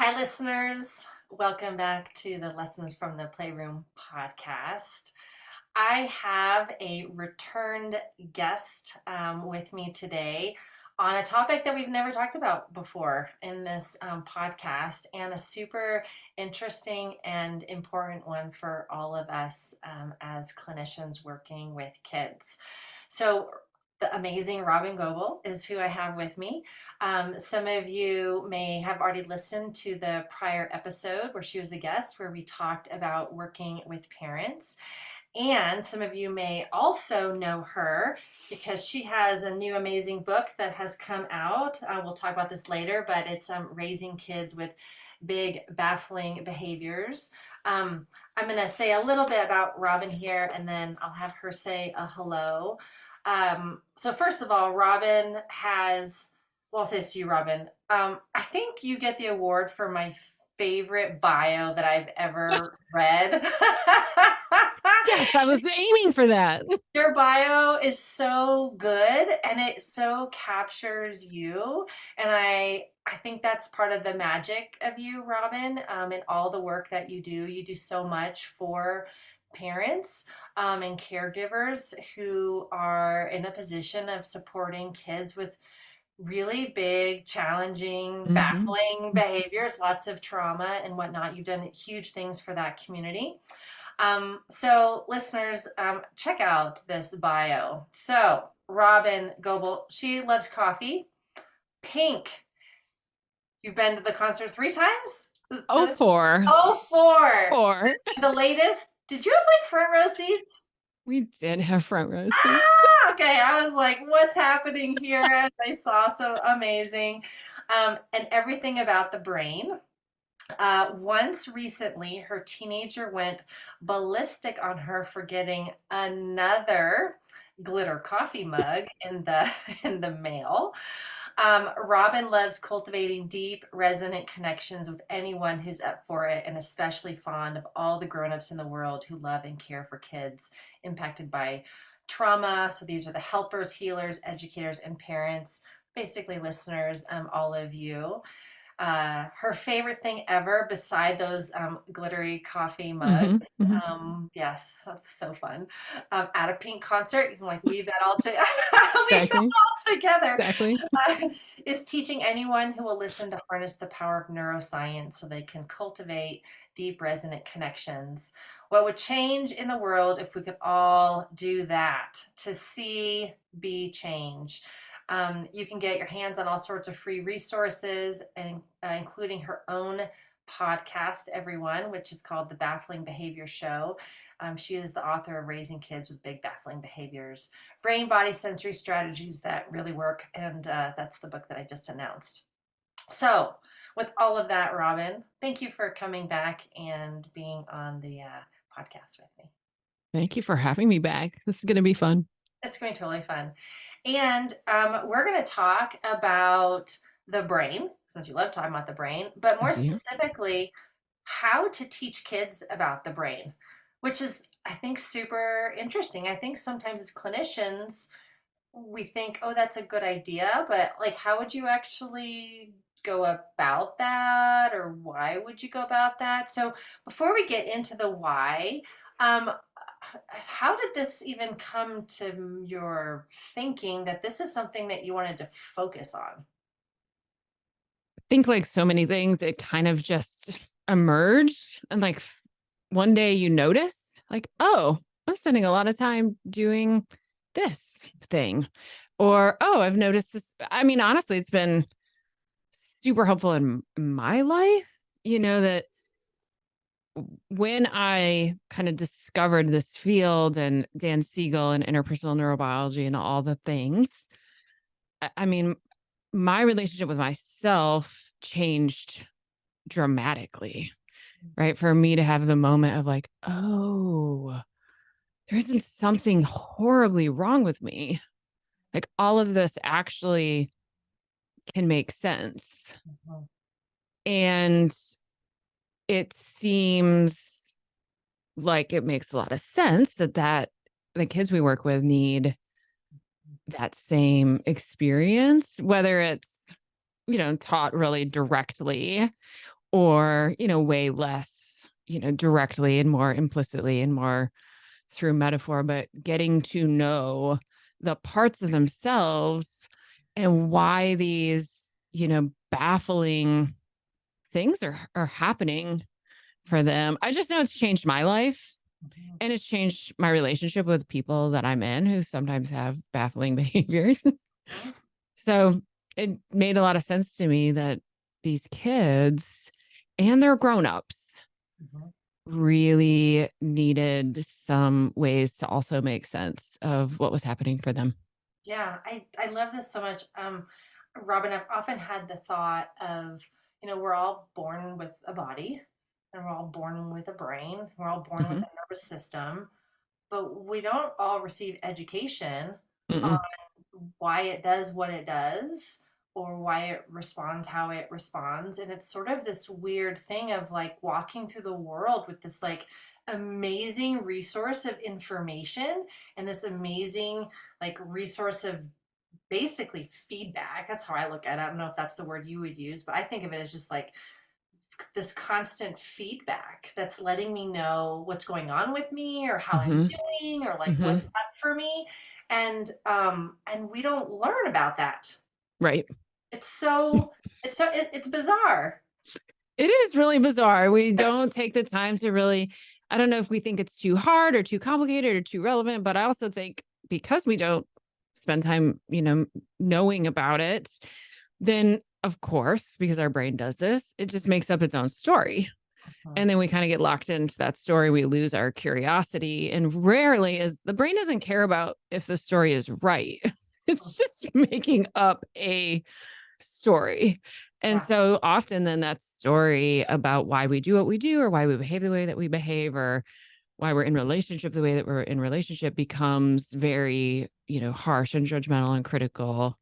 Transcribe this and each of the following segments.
Hi, listeners. Welcome back to the Lessons from the Playroom podcast. I have a returned guest with me today on a topic that we've never talked about before in this podcast, and a super interesting and important one for all of us as clinicians working with kids. So, the amazing Robyn Gobbel is who I have with me. Some of you may have already listened to the prior episode where she was a guest, where we talked about working with parents. And some of you may also know her because she has a new amazing book that has come out. We'll talk about this later, but it's Raising Kids with Big Baffling Behaviors. I'm going to say a little bit about Robyn here, and then I'll have her say a hello. So first of all, Robyn has, well, I'll say this to you, Robyn. I think you get the award for my favorite bio that I've ever read. Yes, I was aiming for that. Your bio is so good and it so captures you. And I think that's part of the magic of you, Robyn, and all the work that you do. You do so much for parents and caregivers who are in a position of supporting kids with really big, challenging, Mhm. baffling behaviors, lots of trauma and whatnot. You've done huge things for that community. So listeners, check out this bio. So Robyn Gobbel, she loves coffee. Pink. You've been to the concert 3 times? Oh, four. Oh, four. Four. The latest. Did you have like front row seats? We did have front row seats. Okay. I was like, what's happening here? As I saw, so amazing. And everything about the brain. Once recently, her teenager went ballistic on her for getting another glitter coffee mug in the in the mail. Robyn loves cultivating deep, resonant connections with anyone who's up for it, and especially fond of all the grown-ups in the world who love and care for kids impacted by trauma. So these are the helpers, healers, educators, and parents. Basically, listeners, all of you. Her favorite thing ever, beside those glittery coffee Mhm, mugs. mhm. Yes, that's so fun. At a Pink concert, you can like weave that all to weave that Exactly, all together. exactly. Uh, is teaching anyone who will listen to harness the power of neuroscience so they can cultivate deep, resonant connections. What would change in the world if we could all do that? To see, be, change. You can get your hands on all sorts of free resources, and including her own podcast, everyone, which is called The Baffling Behavior Show. She is the author of Raising Kids with Big Baffling Behaviors, Brain Body Sensory Strategies That Really Work. And that's the book that I just announced. So, with all of that, Robyn, thank you for coming back and being on the podcast with me. Thank you for having me back. This is gonna be fun. It's going to be totally fun. And we're going to talk about the brain, since you love talking about the brain, but I more do. specifically, how to teach kids about the brain, which is, I think, super interesting. I think sometimes as clinicians, we think, oh, that's a good idea, but like, how would you actually go about that, or why would you go about that? So before we get into the why, um, how did this even come to your thinking that this is something that you wanted to focus on? I think like so many things, it kind of just emerged, and like one day you notice, like, oh, I'm spending a lot of time doing this thing. Or, oh, I've noticed this. I mean, honestly, it's been super helpful in my life, that when I kind of discovered this field and Dan Siegel and interpersonal neurobiology and all the things, I mean, my relationship with myself changed dramatically, right? For me to have the moment of like, oh, there isn't something horribly wrong with me. Like all of this actually can make sense. Mhm. And it seems like it makes a lot of sense that the kids we work with need that same experience, whether it's, taught really directly or, way less, directly and more implicitly and more through metaphor, but getting to know the parts of themselves and why these, baffling things are happening for them. I just know it's changed my life. Mhm. And it's changed my relationship with people that I'm in who sometimes have baffling behaviors. Mhm. So it made a lot of sense to me that these kids and their grown-ups Mhm. really needed some ways to also make sense of what was happening for them. Yeah, I love this so much. Robin, I've often had the thought of, we're all born with a body and we're all born with a brain. We're all born with Hmm. a nervous system, but we don't all receive education on Mm-mm. why it does what it does or why it responds how it responds. And it's sort of this weird thing of like walking through the world with this like amazing resource of information and this amazing like resource of basically feedback. That's how I look at it. I don't know if that's the word you would use, but I think of it as just like this constant feedback that's letting me know what's going on with me or how I'm Hmm. doing or like Hmm. what's up for me. And we don't learn about that. Right. It's so it's bizarre. It is really bizarre. We don't take the time to really, I don't know if we think it's too hard or too complicated or too relevant, but I also think because we don't spend time, knowing about it, then of course, because our brain does this, it just makes up its own story. Mhm. And then we kind of get locked into that story. We lose our curiosity. And rarely is the brain doesn't care about if the story is right. It's just making up a story. And Yeah. so often then that story about why we do what we do or why we behave the way that we behave or why we're in relationship the way that we're in relationship becomes very, harsh and judgmental and critical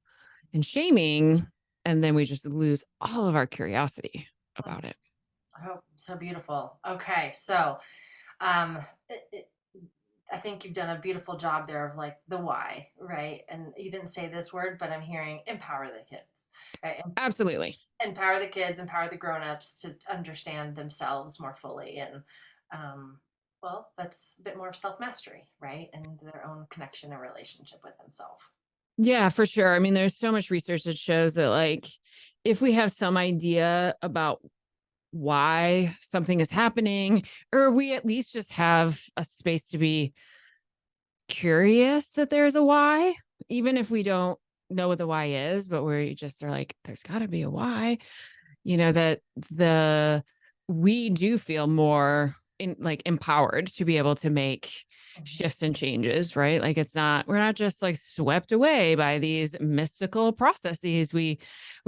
and shaming. And then we just lose all of our curiosity about it. Oh, so beautiful. Okay, so um, it, it, I think you've done a beautiful job there of like the why, right? And you didn't say this word, but I'm hearing empower the kids, right? Absolutely. Empower the kids, empower the grown-ups to understand themselves more fully. And um, well, that's a bit more of self-mastery, right? And their own connection and relationship with themselves. Yeah, for sure. I mean, there's so much research that shows that like if we have some idea about why something is happening, or we at least just have a space to be curious that there's a why, even if we don't know what the why is, but we just are like, there's got to be a why, that the we do feel more like empowered to be able to make Mhm. shifts and changes, right? Like we're not just like swept away by these mystical processes we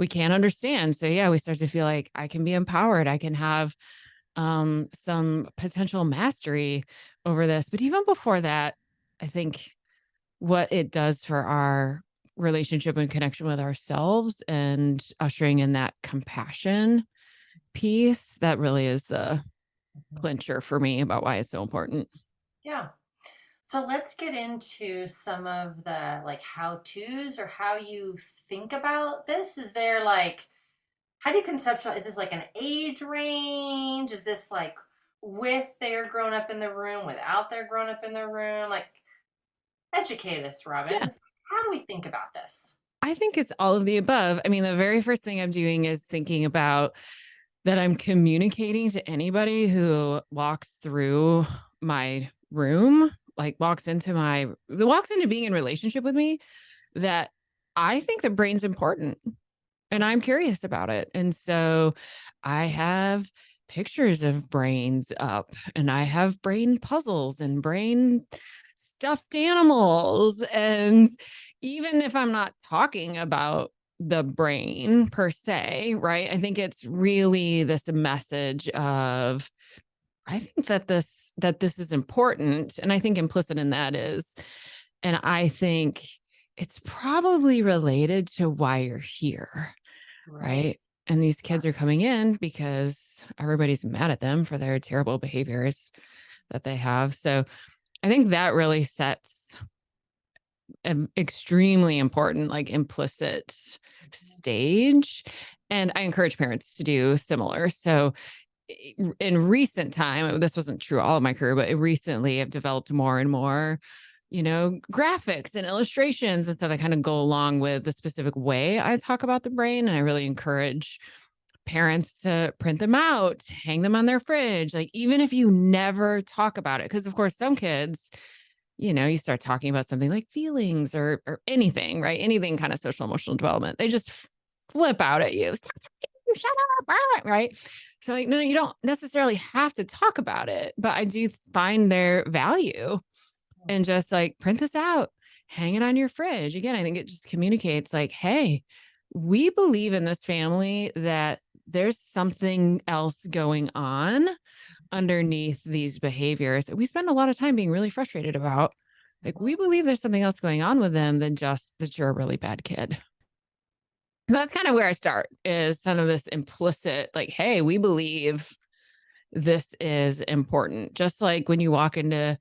can't understand. So yeah, we start to feel like I can be empowered. I can have some potential mastery over this. But even before that, I think what it does for our relationship and connection with ourselves and ushering in that compassion piece, that really is the Mhm. clincher for me about why it's so important. Yeah. So let's get into some of the like how to's or how you think about this. Is there like, how do you conceptualize? Is this like an age range? Is this like with their grown up in the room, without their grown up in the room? Like, educate us, Yeah. Robin. How do we think about this? I think it's all of the above. I mean, the very first thing I'm doing is thinking about that I'm communicating to anybody who walks through my room, like walks into being in relationship with me, that I think the brain's important and I'm curious about it. And so I have pictures of brains up and I have brain puzzles and brain stuffed animals. And even if I'm not talking about the brain per se, right? I think it's really this message of I think that this is important. And I think implicit in that is, and I think it's probably related to why you're here, Right. right? And these Yeah. kids are coming in because everybody's mad at them for their terrible behaviors that they have. So I think that really sets an extremely important, like implicit Mhm. stage. And I encourage parents to do similar. So in recent time, this wasn't true all of my career, but recently I've developed more and more, graphics and illustrations and stuff that kind of go along with the specific way I talk about the brain. And I really encourage parents to print them out, hang them on their fridge, like even if you never talk about it. Because of course, some kids, you start talking about something like feelings or anything, right? Anything kind of social emotional development. They just flip out at you. Stop talking, shut up, right? So like, no, you don't necessarily have to talk about it, but I do find their value and just like print this out, hang it on your fridge. Again, I think it just communicates like, hey, we believe in this family that there's something else going on underneath these behaviors that we spend a lot of time being really frustrated about. Like, we believe there's something else going on with them than just that you're a really bad kid. That's kind of where I start, is some of this implicit, like, hey, we believe this is important. Just like when you walk into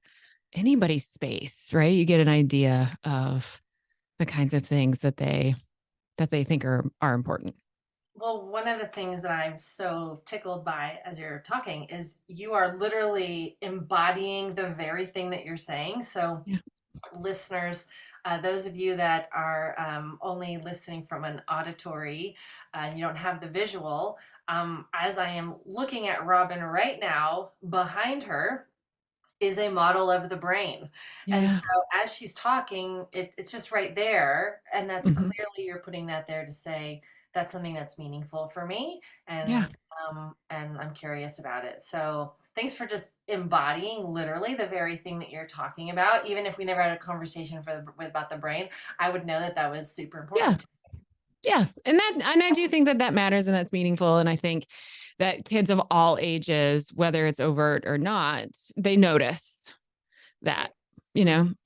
anybody's space, right? You get an idea of the kinds of things that they think are important. Well, one of the things that I'm so tickled by as you're talking is you are literally embodying the very thing that you're saying. So, Yeah. listeners, those of you that are only listening from an auditory, you don't have the visual. As I am looking at Robyn right now, behind her is a model of the brain. And Yeah. so as she's talking, it's just right there. And that's Mhm. clearly you're putting that there to say that's something that's meaningful for me. Yeah. And I'm curious about it. So thanks for just embodying literally the very thing that you're talking about. Even if we never had a conversation about the brain, I would know that that was super Yeah. important. Yeah. And I do think that that matters and that's meaningful. And I think that kids of all ages, whether it's overt or not, they notice that,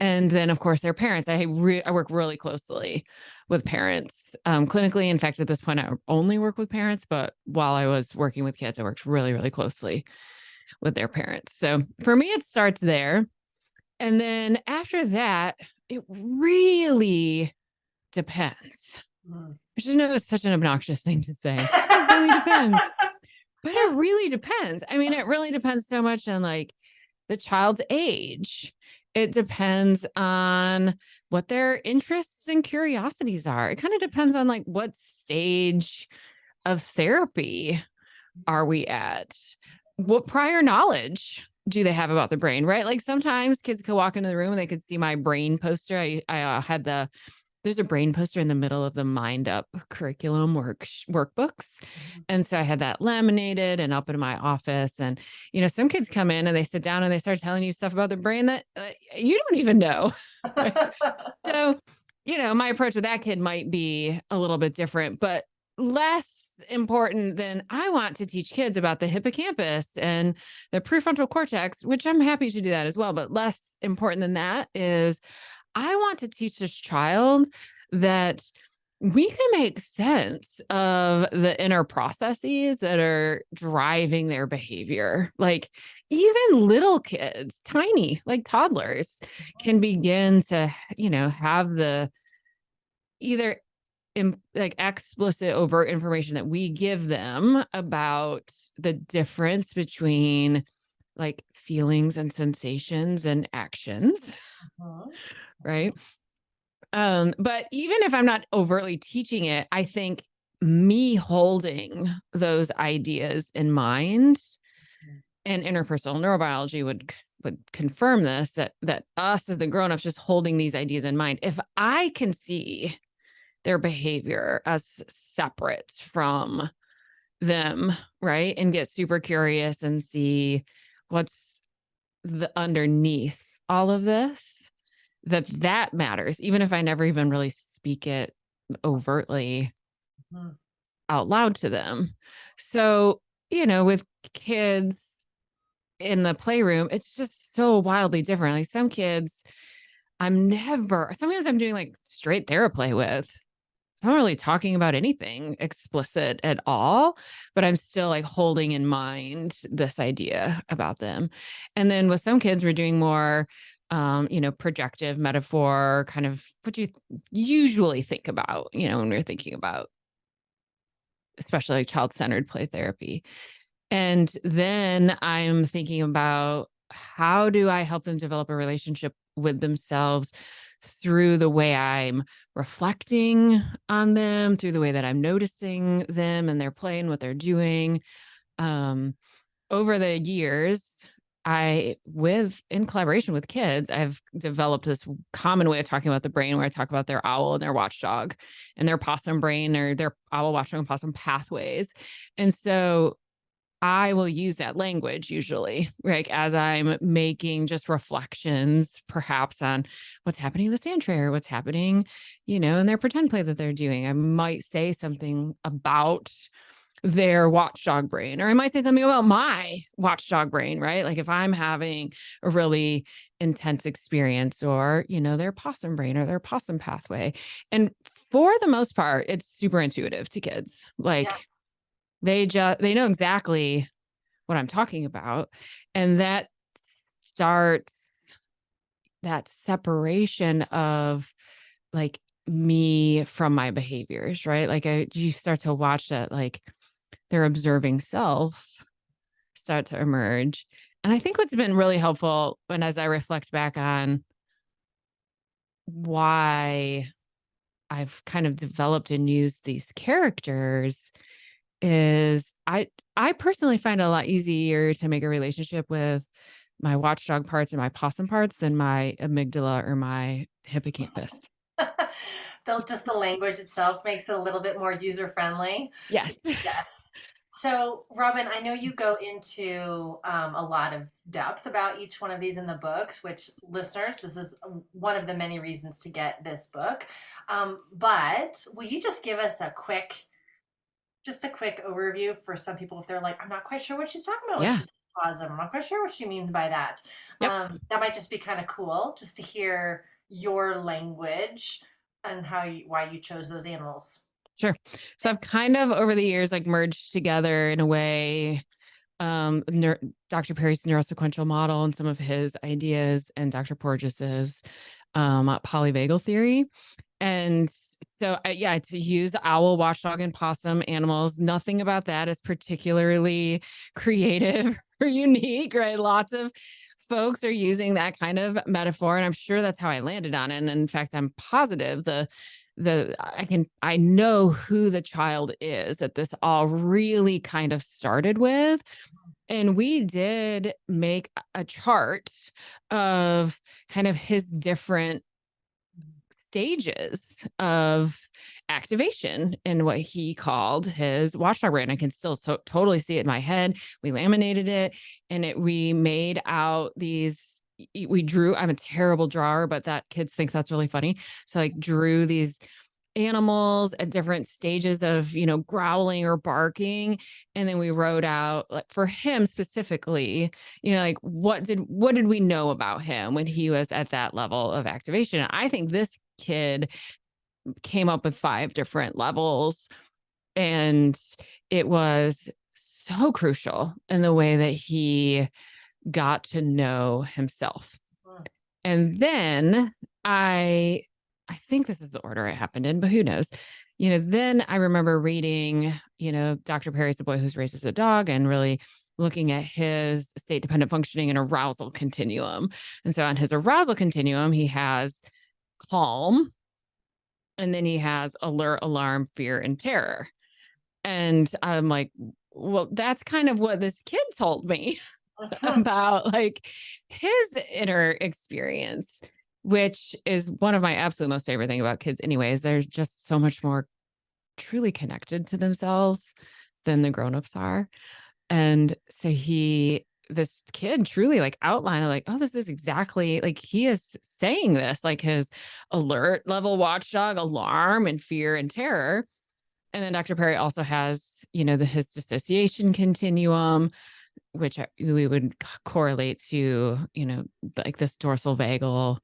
and then of course their parents. I work really closely with parents, clinically. In fact, at this point, I only work with parents, but while I was working with kids, I worked really, really closely with their parents. So for me, it starts there. And then after that, it really depends. Mm. I just know it's such an obnoxious thing to say. It really depends. But it really depends. I mean, it really depends so much on like the child's age. It depends on what their interests and curiosities are. It kind of depends on like what stage of therapy are we at? What prior knowledge do they have about the brain, right? Like sometimes kids could walk into the room and they could see my brain poster. I had there's a brain poster in the middle of the Mind Up curriculum workbooks. And so I had that laminated and up in my office. And, some kids come in and they sit down and they start telling you stuff about the brain that you don't even know. Right? So, my approach with that kid might be a little bit different, but less important than I want to teach kids about the hippocampus and the prefrontal cortex, which I'm happy to do that as well. But less important than that is I want to teach this child that we can make sense of the inner processes that are driving their behavior. Like even little kids, tiny, like toddlers, can begin to, have the either like explicit overt information that we give them about the difference between like feelings and sensations and actions, Mhm. right? But even if I'm not overtly teaching it, I think me holding those ideas in mind, and interpersonal neurobiology would confirm this, that us as the grownups just holding these ideas in mind. If I can see their behavior as separate from them, right? And get super curious and see what's the underneath all of this, that matters, even if I never even really speak it overtly Mhm. out loud to them. So, with kids in the playroom, it's just so wildly different. Like some kids, sometimes I'm doing like straight theraplay with. So I'm not really talking about anything explicit at all, but I'm still like holding in mind this idea about them. And then with some kids, we're doing more, projective metaphor, kind of what you usually think about, when we're thinking about especially like child-centered play therapy. And then I'm thinking about, how do I help them develop a relationship with themselves through the way I'm reflecting on them, through the way that I'm noticing them and their play and what they're doing. Um, Over the years, in collaboration with kids, I've developed this common way of talking about the brain where I talk about their owl and their watchdog and their possum brain, or their owl, watchdog, and possum pathways. And so I will use that language usually, like as I'm making just reflections, perhaps on what's happening in the sand tray, or what's happening, in their pretend play that they're doing. I might say something about their watchdog brain, or I might say something about my watchdog brain, right? Like if I'm having a really intense experience, or, their possum brain or their possum pathway. And for the most part, it's super intuitive to kids. Yeah. Like they know exactly what I'm talking about. And that starts that separation of like me from my behaviors, right? Like you start to watch that, like their observing self start to emerge. And I think what's been really helpful, when as I reflect back on why I've kind of developed and used these characters, is I personally find it a lot easier to make a relationship with my watchdog parts and my possum parts than my amygdala or my hippocampus. Just the language itself makes it a little bit more user friendly. Yes. Yes. So, Robyn, I know you go into a lot of depth about each one of these in the books, which listeners, this is one of the many reasons to get this book. But will you just give us just a quick overview for some people if they're like, I'm not quite sure what she's talking about when Yeah. she's positive. I'm not quite sure what she means by that. Yep. That might just be kind of cool just to hear your language and why you chose those animals. Sure. So I've kind of over the years like merged together in a way Dr. Perry's neurosequential model and some of his ideas, and Dr. Porges's polyvagal theory. And so, yeah, to use owl, watchdog, and possum animals, nothing about that is particularly creative or unique, right? Lots of folks are using that kind of metaphor, and I'm sure that's how I landed on it. And in fact, I'm positive I know who the child is that this all really kind of started with. And we did make a chart of kind of his different stages of activation in what he called his watchdog brain. I can still totally see it in my head. We laminated it, and we made out we drew. I'm a terrible drawer, but that kids think that's really funny. So like drew these animals at different stages of, growling or barking. And then we wrote out, like for him specifically, like what did we know about him when he was at that level of activation? And I think this kid came up with 5 different levels, and it was so crucial in the way that he got to know himself. Mm. And then I think this is the order it happened in, but who knows? Then I remember reading, Dr. Perry's The Boy Who's Raised as a Dog, and really looking at his state dependent functioning and arousal continuum. And so on his arousal continuum, he has calm, and then he has alert, alarm, fear, and terror. And I'm like, well, that's kind of what this kid told me about like his inner experience, which is one of my absolute most favorite thing about kids anyways. They're just so much more truly connected to themselves than the grownups are. And so this kid truly like outlined like, oh, this is exactly like he is saying this, like his alert level, watchdog, alarm, and fear and terror. And then Dr. Perry also has, his dissociation continuum, which we would correlate to, like this dorsal vagal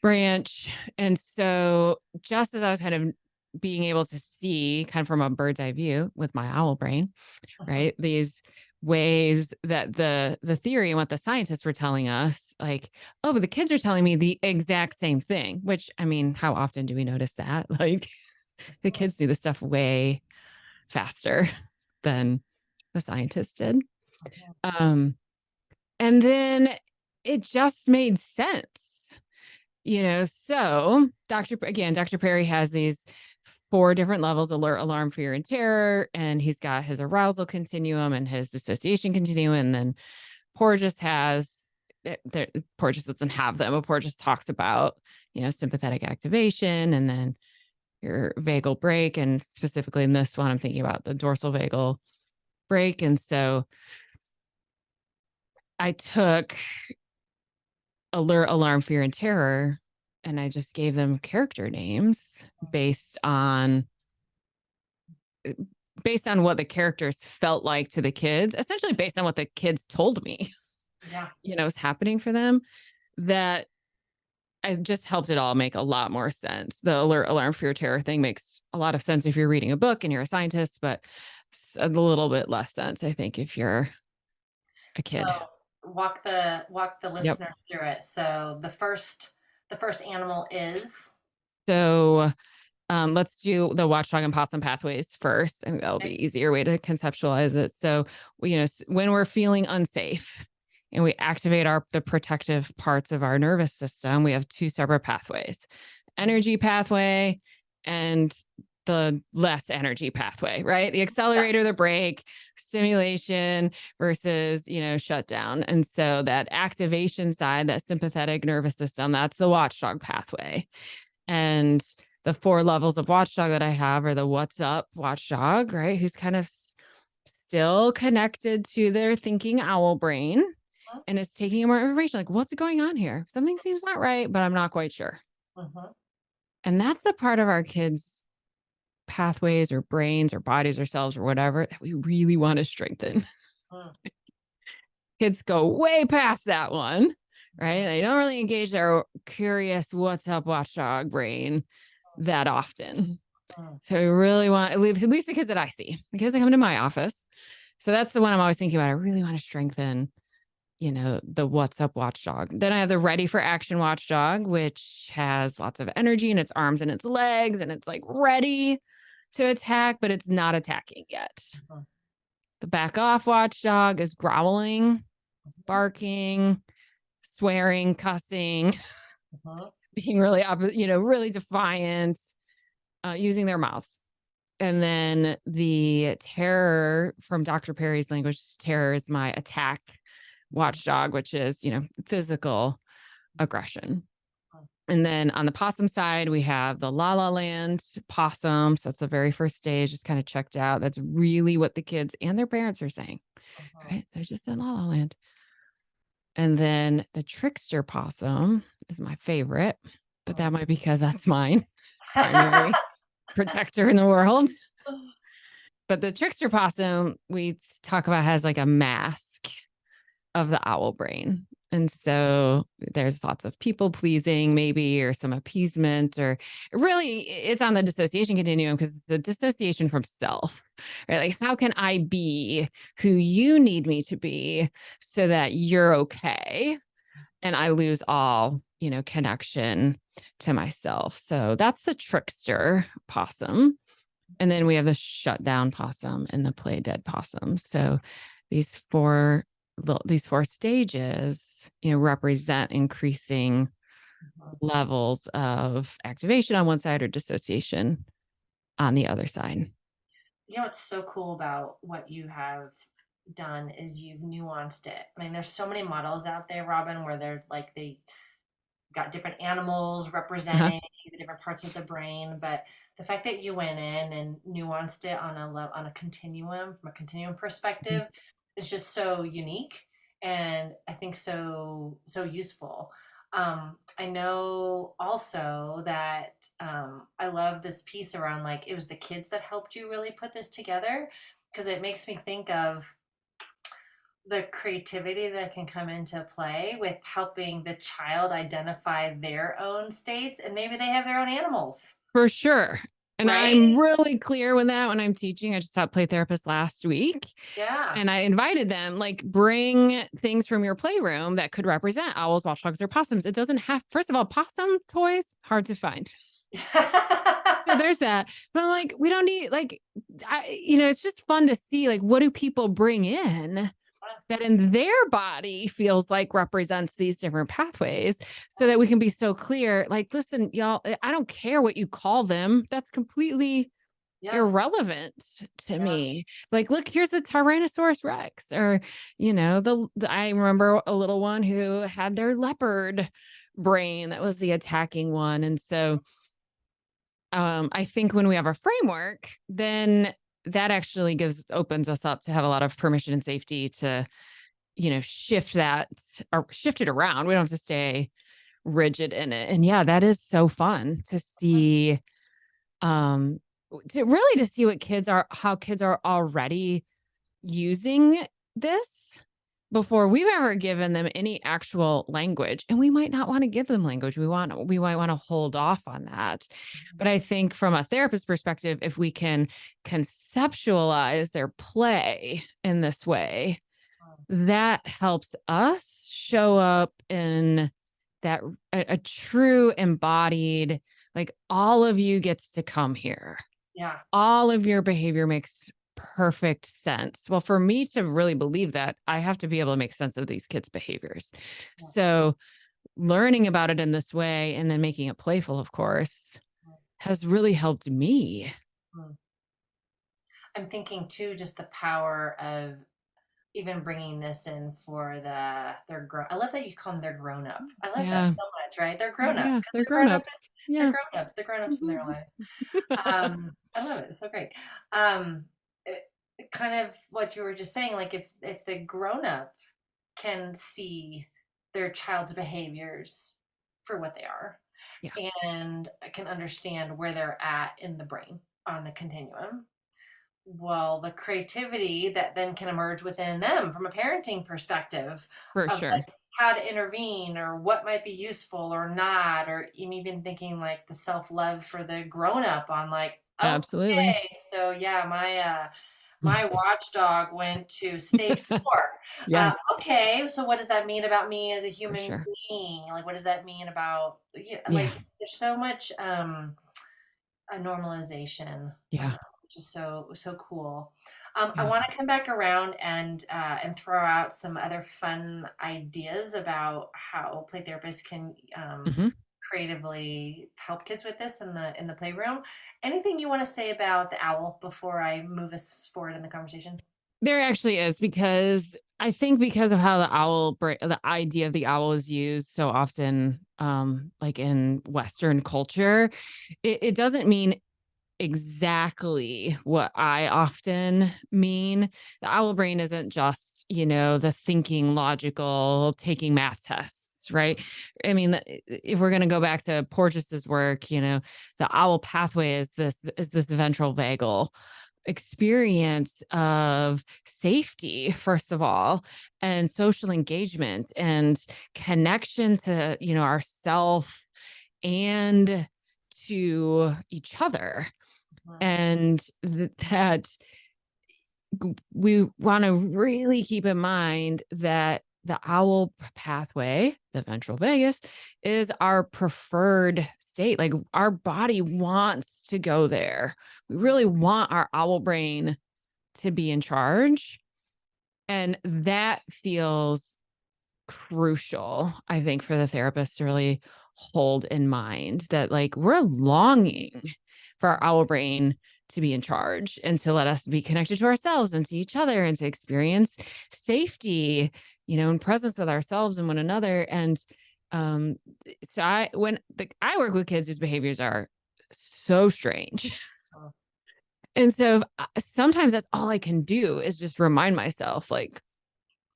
branch. And so just as I was kind of being able to see kind of from a bird's eye view with my owl brain, right? These ways that the theory and what the scientists were telling us, like, oh, but the kids are telling me the exact same thing, which I mean, how often do we notice that? Like the kids do this stuff way faster than the scientists did. Mhm. And then it just made sense, So Dr. Perry has these 4 different levels: alert, alarm, fear, and terror. And he's got his arousal continuum and his dissociation continuum. And then Porges has, Porges doesn't have them, but Porges talks about, sympathetic activation and then your vagal brake. And specifically in this one, I'm thinking about the dorsal vagal brake. And so I took alert, alarm, fear, and terror, and I just gave them character names based on what the characters felt like to the kids, essentially based on what the kids told me, Yeah. was happening for them. That I just helped it all make a lot more sense. The alert, alarm, fear, terror thing makes a lot of sense if you're reading a book and you're a scientist, but a little bit less sense, I think, if you're a So kid. walk the Yep. listener through it. So the first animal is So let's do the Watchdog and possum pathways first, and that'll okay. be easier way to conceptualize it. So, when we're feeling unsafe and we activate the protective parts of our nervous system, we have 2 separate pathways: energy pathway and the less energy pathway, right? The accelerator, the brake, stimulation versus, shutdown. And so that activation side, that sympathetic nervous system, that's the Watchdog pathway. And the 4 levels of Watchdog that I have are the what's up Watchdog, right? Who's kind of still connected to their thinking owl brain and is taking more information. Like, what's going on here? Something seems not right, but I'm not quite sure. Mhm. And that's the part of our kids' pathways or brains or bodies or cells or whatever that we really want to strengthen. Mhm. Kids go way past that one, right? Mhm. They don't really engage their curious what's up Watchdog brain that often. Mhm. So we really want, at least the kids that I see, the kids that come to my office. So that's the one I'm always thinking about. I really want to strengthen, the what's up Watchdog. Then I have the ready for action Watchdog, which has lots of energy in its arms and its legs, and it's like ready to attack, but it's not attacking yet. Mhm. The back off Watchdog is growling, Mhm. barking, swearing, cussing, Mhm. being really, really defiant, using their mouths. And then the terror, from Dr. Perry's language, terror is my attack Watchdog, which is, physical aggression. And then on the possum side, we have the La La Land possum. So that's the very first stage, just kind of checked out. That's really what the kids and their parents are saying, Mhm. right? They're just in La La Land. And then the trickster possum is my favorite, but that might be because that's mine primary protector in the world. But the trickster possum we talk about has like a mask of the owl brain. And so there's lots of people pleasing, maybe, or some appeasement, or really it's on the dissociation continuum because the dissociation from self, right? Like, how can I be who you need me to be so that you're okay? And I lose all, connection to myself. So that's the trickster possum. And then we have the shutdown possum and the play dead possum. So these four stages, represent increasing Mhm. levels of activation on one side or dissociation on the other side. You know what's so cool about what you have done is you've nuanced it. I mean, there's so many models out there, Robyn, where they're like they got different animals Uh-huh. representing the different parts of the brain, but the fact that you went in and nuanced it on a continuum, from a continuum Mhm. perspective, is just so unique, and I think so useful. I know also that I love this piece around, like, it was the kids that helped you really put this together, because it makes me think of the creativity that can come into play with helping the child identify their own states, and maybe they have their own animals, For sure. And right? I'm really clear with that when I'm teaching. I just taught play therapist last week. Yeah. And I invited them, like, bring things from your playroom that could represent owls, watchdogs, or possums. It doesn't have, first of all, possum toys, hard to find. So there's that. But I'm like, we don't need like, it's just fun to see like what do people bring in that in their body feels like represents these different pathways so that we can be so clear. Like, listen, y'all, I don't care what you call them. That's completely Yeah, irrelevant to yeah, me. Like, look, here's the Tyrannosaurus Rex, or, I remember a little one who had their leopard brain that was the attacking one. And so, I think when we have a framework, then that actually opens us up to have a lot of permission and safety to, shift that or shift it around. We don't have to stay rigid in it. And yeah, that is so fun to see, um, to see how kids are already using this before we've ever given them any actual language. And we might not want to give them language. We might want to hold off on that. But I think from a therapist perspective, if we can conceptualize their play in this way, that helps us show up in that a true embodied, like all of you gets to come here. yeah, All of your behavior makes perfect sense. Well, for me to really believe that, I have to be able to make sense of these kids' behaviors. yeah. So learning about it in this way and then making it playful, of course, has really helped me. Mm. I'm thinking too, just the power of even bringing this in for their grown. I love that you call them their grown up. I love that Yeah. so much, right? They're grown up Yeah. because They're they're grown up. grown-ups. They're Yeah. grown ups. They're grown ups in their Mhm. lives. I love it. It's so great. Um, Kind of what you were just saying, like if the grown up can see their child's behaviors for what they are Yeah, and can understand where they're at in the brain on the continuum, well, the creativity that then can emerge within them from a parenting perspective for of sure. like how to intervene or what might be useful or not, or even thinking like the self-love for the grown-up on like, Absolutely. okay, so yeah, my watchdog went to stage 4. Yes, Okay, so what does that mean about me as a for human sure. being? Like, what does that mean about, yeah, Yeah. like, there's so much a normalization, Yeah. which is so cool. I Yeah. want to come back around and throw out some other fun ideas about how play therapists can Mhm. creatively help kids with this in the playroom. Anything you want to say about the owl before I move us forward in the conversation? There actually is because I think because of how the idea of the owl is used so often, like in Western culture, it doesn't mean exactly what I often mean. The owl brain isn't just, the thinking, logical, taking math tests, right? I mean, if we're going to go back to Porges's work, the owl pathway is this ventral vagal experience of safety, first of all, and social engagement and connection to, ourself and to each other. Mhm. And that we want to really keep in mind that the owl pathway, the ventral vagus, is our preferred state. Like our body wants to go there. We really want our owl brain to be in charge. And that feels crucial, I think, for the therapist to really hold in mind that like we're longing for our owl brain to be in charge and to let us be connected to ourselves and to each other and to experience safety, and presence with ourselves and one another. And um so I work with kids whose behaviors are so strange. Oh, And so sometimes that's all I can do is just remind myself like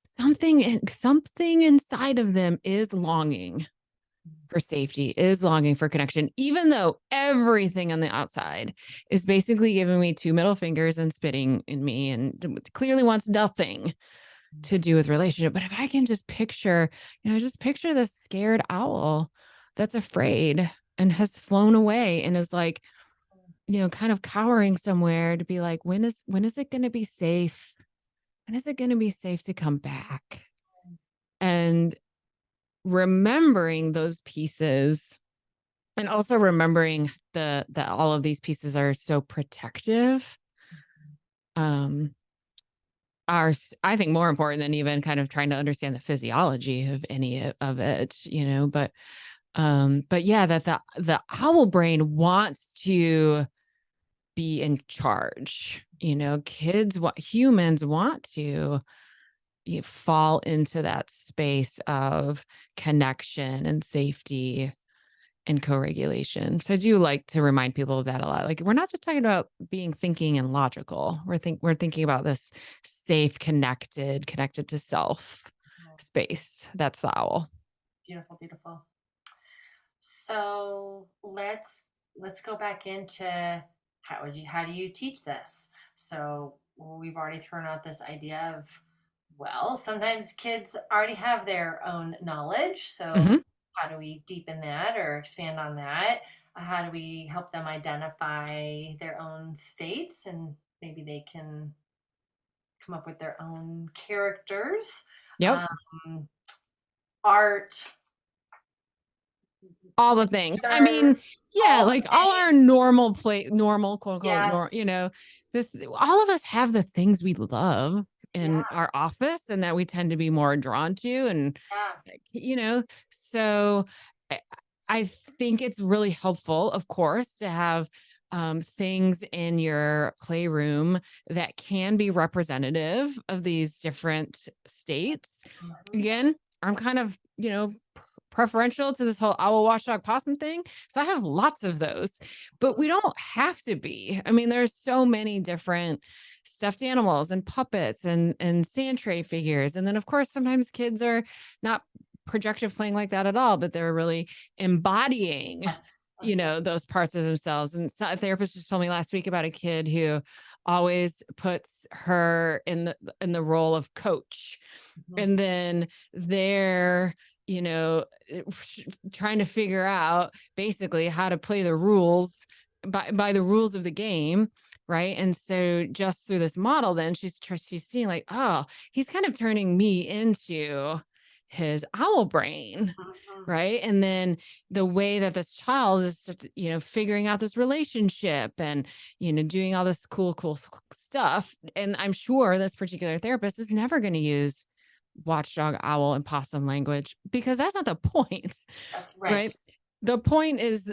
something inside of them is longing for safety, is longing for connection, even though everything on the outside is basically giving me two middle fingers and spitting in me and clearly wants nothing to do with relationship. But if I can just picture this scared owl that's afraid and has flown away and is like, kind of cowering somewhere to be like, when is it going to be safe? When is it going to be safe to come back? And remembering those pieces And also remembering that all of these pieces are so protective, um, I think more important than even kind of trying to understand the physiology of any of it, but yeah, that the owl brain wants to be in charge. Humans want to fall into that space of connection and safety and co-regulation. So I do like to remind people of that a lot. Like, we're not just talking about being thinking and logical. We're thinking about this safe, connected to self space. That's the owl. Beautiful, beautiful. So let's go back into how do you teach this? So we've already thrown out this idea of, well, sometimes kids already have their own knowledge. So Hmm. how do we deepen that or expand on that? How do we help them identify their own states, and maybe they can come up with their own characters? Yep. Um, art, All the things. I mean, pictures, yeah, all the like all our things. normal, quote unquote, Yes. all of us have the things we love Yeah. in our office and that we tend to be more drawn to. And, Yeah. like, so I, I think it's really helpful, of course, to have things in your playroom that can be representative of these different states. Mhm. Again, I'm kind of, preferential to this whole owl, watchdog, possum thing. So I have lots of those, but we don't have to be. I mean, there's so many different stuffed animals and puppets and sand tray figures. And then of course, sometimes kids are not projective playing like that at all, but they're really embodying, Yes. Mhm. those parts of themselves. And a therapist just told me last week about a kid who always puts her in the role of coach. Mhm. And then they're you know trying to figure out basically how to play the rules by the rules of the game, right? And so just through this model, then she's seeing like, oh, he's kind of turning me into his owl brain, Mhm. right? And then the way that this child is figuring out this relationship and doing all this cool stuff. And I'm sure this particular therapist is never going to use watchdog, owl, and possum language, because that's not the point, That's right? right. The point is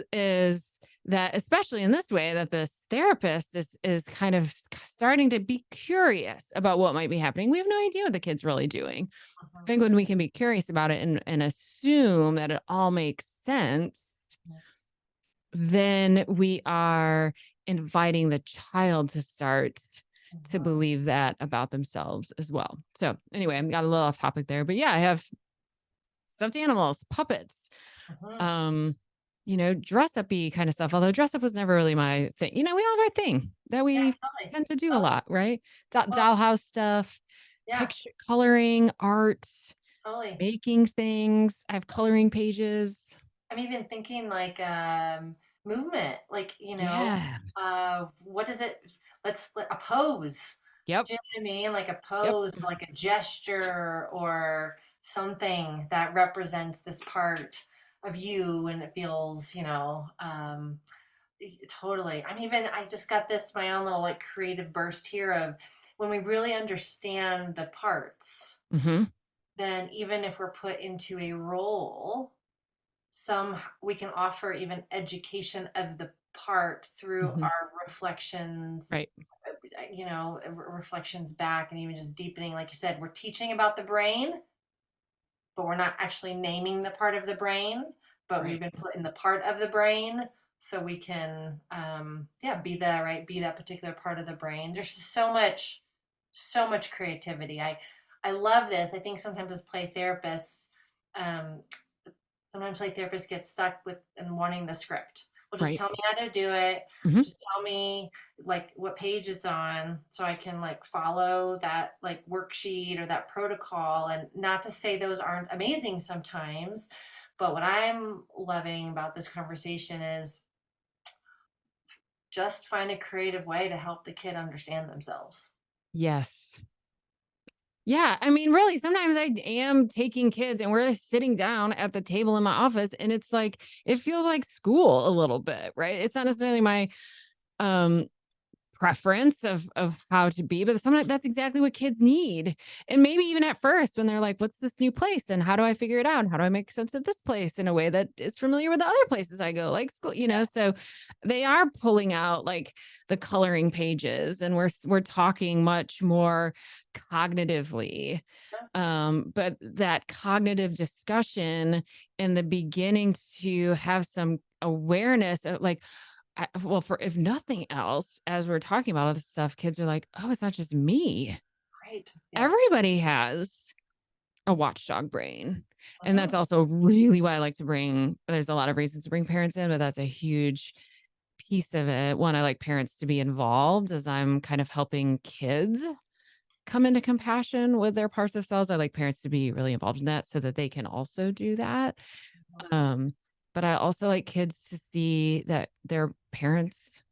that, especially in this way, that this therapist is kind of starting to be curious about what might be happening. We have no idea what the kid's really doing. I Mhm. think when we can be curious about it and assume that it all makes sense, Mhm. then we are inviting the child to start to Mhm. believe that about themselves as well. So anyway, I got a little off topic there, but yeah, I have stuffed animals, puppets, Mhm. um, dress uppy kind of stuff. Although dress up was never really my thing. We all have our thing that Yeah, we totally. tend to do a Totally. lot, right? Well, Dollhouse stuff, yeah, picture coloring, art, totally. making things. I have coloring pages. I'm even thinking like movement, like, Yeah. what is it? A pose. Yep. Do you know what I mean? Like a Yep. pose, like a gesture or something that represents this part of you, and it feels, totally. I just got this, my own little like creative burst here of when we really understand the parts, Hmm. then even if we're put into a role, we can offer even education of the part through Hmm. our reflections, Right. reflections back, and even just deepening, like you said, we're teaching about the brain, but we're not actually naming the part of the brain, but we've Right. been put in the part of the brain so we can be that particular part of the brain. There's just so much creativity. I love this. I think sometimes as play therapists, um, sometimes play therapists get stuck with and wanting the script. Well, just Right. tell me how to do it. Hmm. Just tell me like what page it's on so I can like follow that like worksheet or that protocol. And not to say those aren't amazing sometimes, but what I'm loving about this conversation is just find a creative way to help the kid understand themselves. Yes. Yeah, I mean, really, sometimes I am taking kids and we're sitting down at the table in my office and it's like it feels like school a little bit, right? It's not necessarily my um preference of how to be, but sometimes that's exactly what kids need. And maybe even at first when they're like, what's this new place and how do I figure it out? And how do I make sense of this place in a way that is familiar with the other places I go, like school, so they are pulling out like the coloring pages and we're talking much more cognitively. But that cognitive discussion in the beginning to have some awareness of like, well, for if nothing else, as we're talking about all this stuff, kids are like, "Oh, it's not just me. Great. Yeah. Everybody has a watchdog brain." And Mhm. that's also really why I like to bring there's a lot of reasons to bring parents in, but that's a huge piece of it. One, I like parents to be involved as I'm kind of helping kids come into compassion with their parts of selves. I like parents to be really involved in that so that they can also do that. Um, but I also like kids to see that their parents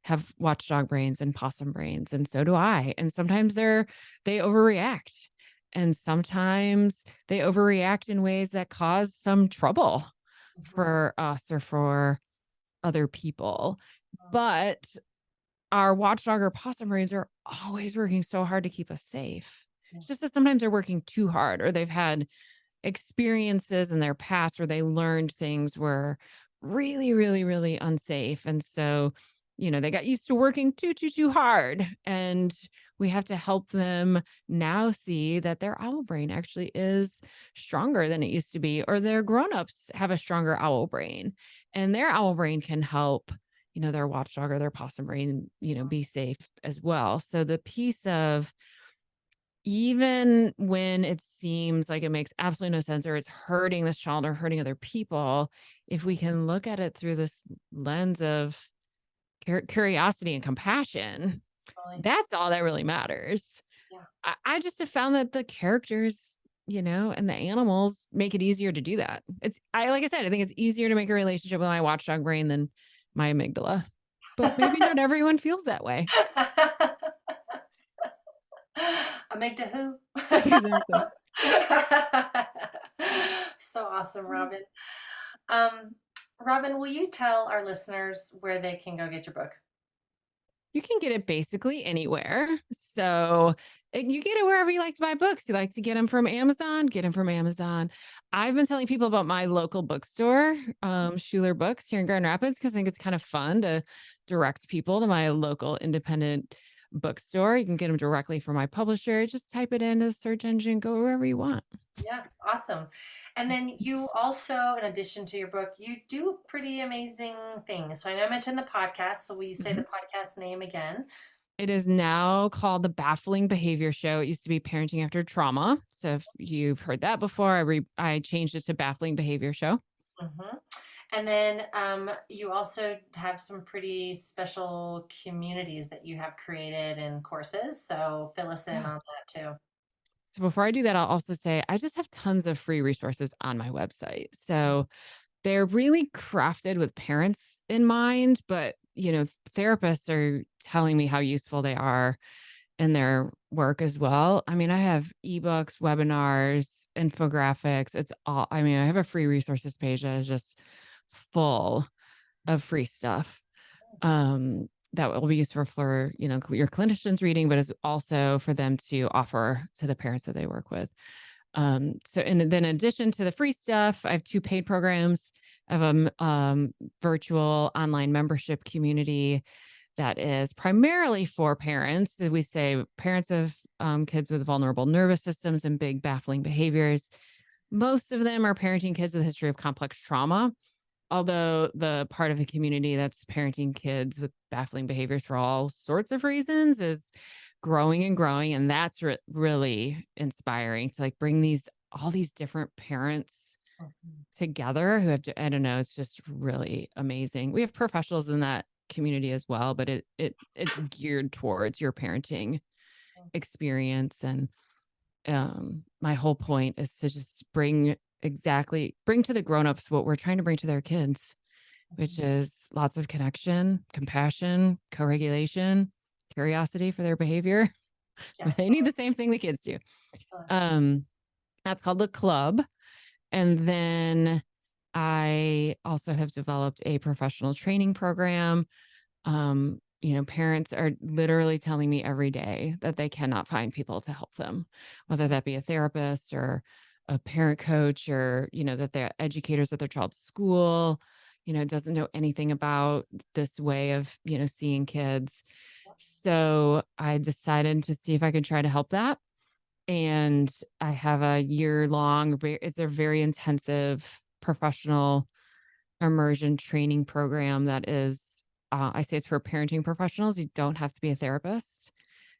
have watchdog brains and possum brains, and so do I. And sometimes they overreact. And sometimes they overreact in ways that cause some trouble Mhm. for us or for other people. But our watchdog or possum brains are always working so hard to keep us safe. Mhm. It's just that sometimes they're working too hard or they've had experiences in their past where they learned things were really, really, really unsafe. And so, they got used to working too hard. And we have to help them now see that their owl brain actually is stronger than it used to be, or their grown-ups have a stronger owl brain. And their owl brain can help, their watchdog or their possum brain, be safe as well. So the piece of even when it seems like it makes absolutely no sense or it's hurting this child or hurting other people, if we can look at it through this lens of curiosity and compassion, Totally. that's all that really matters. Yeah. I just have found that the characters, and the animals make it easier to do that. Like I said, I think it's easier to make a relationship with my watchdog brain than my amygdala. But maybe not everyone feels that way. Amygdala who? Exactly. So awesome, Robyn. Um, Robyn, will you tell our listeners where they can go get your book? You can get it basically anywhere. So you get it wherever you like to buy books. You like to get them from Amazon, get them from Amazon. I've been telling people about my local bookstore, Schuler Books here in Grand Rapids, because I think it's kind of fun to direct people to my local independent bookstore. You can get them directly from my publisher. Just type it into the search engine, go wherever you want. Yeah, awesome. And then you also, in addition to your book, you do pretty amazing things. So I know I mentioned the podcast. So will you say the Mhm. podcast name again? It is now called the Baffling Behavior Show. It used to be Parenting After Trauma. So if you've heard that before, I changed it to Baffling Behavior Show. Hmm. And then you also have some pretty special communities that you have created and courses. So fill us in Yeah. on that too. So before I do that, I'll also say I just have tons of free resources on my website. So they're really crafted with parents in mind, but therapists are telling me how useful they are in their work as well. I mean, I have ebooks, webinars, infographics. It's all, I mean, I have a free resources page that is just full of free stuff. That will be useful for, your clinicians reading, but is also for them to offer to the parents that they work with. So, and then in addition to the free stuff, I have two paid programs. I have a virtual online membership community that is primarily for parents. We say parents of kids with vulnerable nervous systems and big baffling behaviors. Most of them are parenting kids with a history of complex trauma. Although the part of the community that's parenting kids with baffling behaviors for all sorts of reasons is growing and growing. And that's really inspiring to like bring all these different parents Mhm. together who have to, I don't know, it's just really amazing. We have professionals in that community as well, but it's geared towards your parenting experience. And my whole point is to just bring to the grown-ups what we're trying to bring to their kids, which is lots of connection, compassion, co-regulation, curiosity for their behavior. Yeah, They need the same thing the kids do. totally. Um, that's called the club. And then I also have developed a professional training program. Parents are literally telling me every day that they cannot find people to help them, whether that be a therapist or a parent coach, or, that they're educators at their child's school, doesn't know anything about this way of, seeing kids. So I decided to see if I could try to help that. And I have a year long, it's a very intensive professional immersion training program that is, I say it's for parenting professionals. You don't have to be a therapist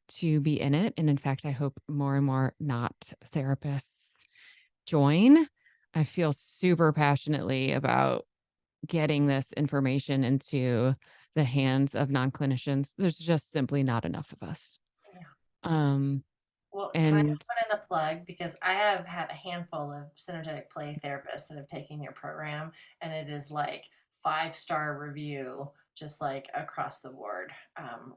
to be in it. And in fact, I hope more and more not therapists join. I feel super passionately about getting this information into the hands of non-clinicians. There's just simply not enough of us. Yeah. Um, Well, can I and just put in a plug? Because I have had a handful of synergetic play therapists that have taken your program, and it is like 5-star review, just like across the board,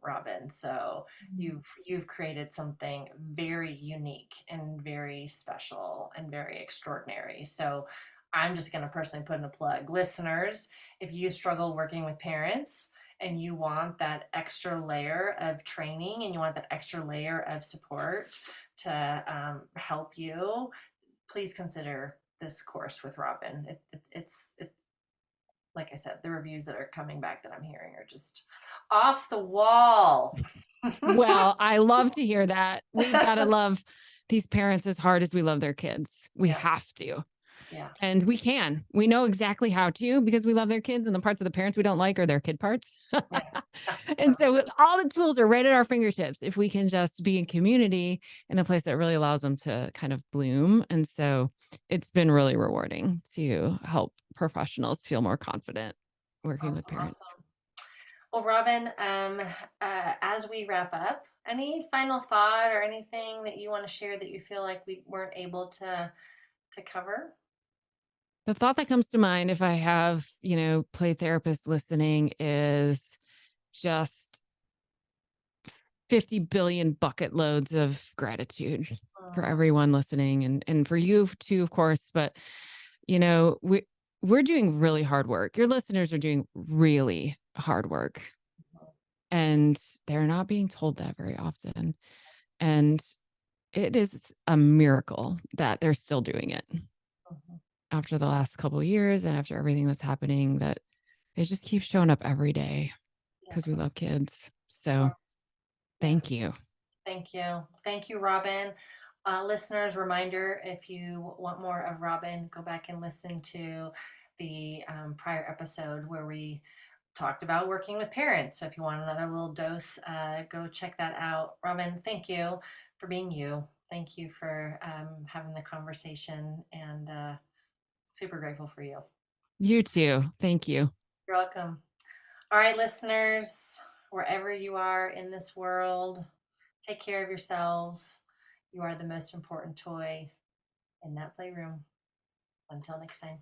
Robyn. So you've created something very unique and very special and very extraordinary. So I'm just going to personally put in a plug. Listeners, if you struggle working with parents, and you want that extra layer of training and you want that extra layer of support to help you, please consider this course with Robyn. It's like I said, the reviews that are coming back that I'm hearing are just off the wall. well, I love to hear that. We've got to love these parents as hard as we love their kids. We Yeah, have to. yeah, And we can. We know exactly how to because we love their kids, and the parts of the parents we don't like are their kid parts. yeah, And so all the tools are right at our fingertips if we can just be in community in a place that really allows them to kind of bloom. And so it's been really rewarding to help professionals feel more confident working with awesome, parents. awesome. Well, Robyn, as we wrap up, any final thought or anything that you want to share that you feel like we weren't able to cover? The thought that comes to mind if I have, play therapists listening is just 50 billion bucket loads of gratitude for Oh, everyone listening, and for you too, of course. But you know, we we're doing really hard work. Your listeners are doing really hard work, and they're not being told that very often. And it is a miracle that they're still doing it mhm. after the last couple of years and after everything that's happening, that they just keep showing up every day Yeah, because we love kids. So yeah. thank you. Thank you. Thank you, Robyn. Listeners, reminder, if you want more of Robyn, go back and listen to the prior episode where we talked about working with parents. So if you want another little dose, go check that out. Robyn, thank you for being you. Thank you for having the conversation, and super grateful for you. You too. Thank you. You're welcome. All right, listeners, wherever you are in this world, take care of yourselves. You are the most important toy in that playroom. Until next time.